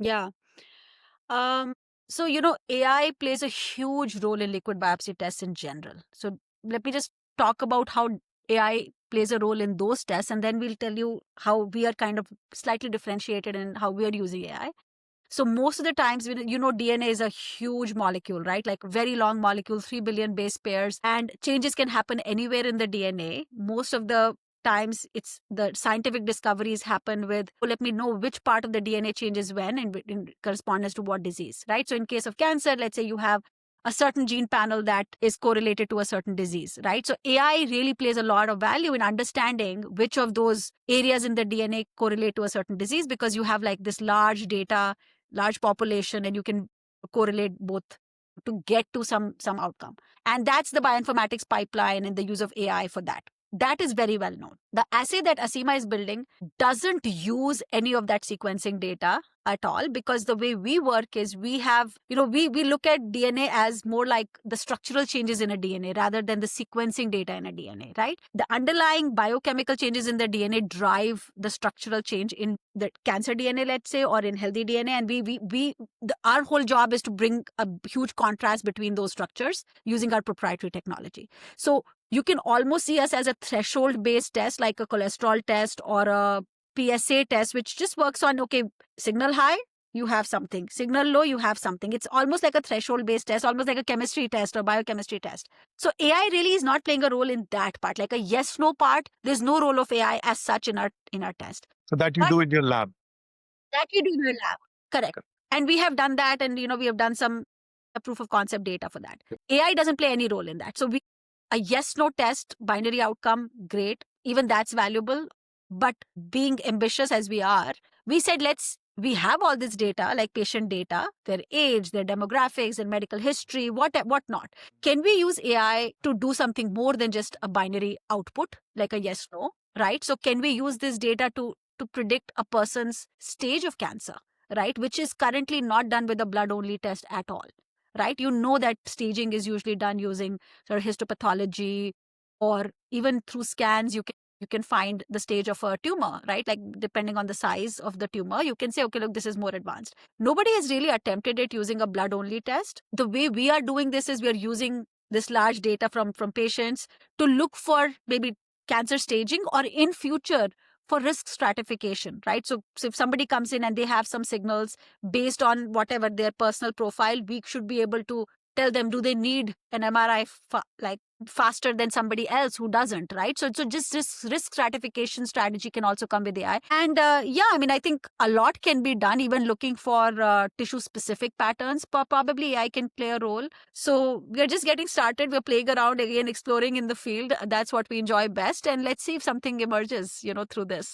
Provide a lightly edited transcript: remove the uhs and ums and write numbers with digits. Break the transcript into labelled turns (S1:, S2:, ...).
S1: Yeah. Um, so, AI plays a huge role in liquid biopsy tests in general. So, let me just talk about how AI plays a role in those tests, and then we'll tell you how we are kind of slightly differentiated in how we are using AI. So, most of the times, DNA is a huge molecule, right? Like very long molecule, 3 billion base pairs, and changes can happen anywhere in the DNA. Most of the times it's the scientific discoveries happen with, "Oh, let me know which part of the DNA changes when and in correspondence to what disease," right? So in case of cancer, let's say you have a certain gene panel that is correlated to a certain disease, right? So AI really plays a lot of value in understanding which of those areas in the DNA correlate to a certain disease, because you have like this large data, large population, and you can correlate both to get to some outcome. And that's the bioinformatics pipeline and the use of AI for that. That is very well known. The assay that Asima is building doesn't use any of that sequencing data at all, because the way we work is we have, we look at DNA as more like the structural changes in a DNA rather than the sequencing data in a DNA, right? The underlying biochemical changes in the DNA drive the structural change in the cancer DNA, let's say, or in healthy DNA. And our whole job is to bring a huge contrast between those structures using our proprietary technology. So you can almost see us as a threshold based test, like a cholesterol test or a PSA test, which just works on, okay, signal high, you have something, signal low, you have something. It's almost like a threshold based test, almost like a chemistry test or biochemistry test. So AI really is not playing a role in that part, like a yes no part. There's no role of AI as such in our test.
S2: So that you
S1: But
S2: do in your lab.
S1: that we do in the lab. Correct. And we have done that, and we have done some proof of concept data for that. AI doesn't play any role in that. So a yes no test, binary outcome, great. Even that's valuable. But being ambitious as we are, we said we have all this data, like patient data, their age, their demographics, their medical history, what not. Can we use AI to do something more than just a binary output, like a yes no, right? So can we use this data to predict a person's stage of cancer, right? Which is currently not done with a blood only test at all, right? You know that staging is usually done using sort of histopathology, or even through scans. You can find the stage of a tumor, right? Like depending on the size of the tumor, you can say, okay, look, this is more advanced. Nobody has really attempted it using a blood only test. The way we are doing this is we are using this large data from patients to look for maybe cancer staging, or in future for risk stratification, right? So if somebody comes in and they have some signals based on whatever their personal profile, we should be able to tell them, do they need an MRI like faster than somebody else who doesn't, right? So just this risk stratification strategy can also come with AI. And yeah, I mean, I think a lot can be done, even looking for tissue specific patterns. Probably AI can play a role. So we're just getting started. We're playing around again, exploring in the field. That's what we enjoy best. And let's see if something emerges, through this.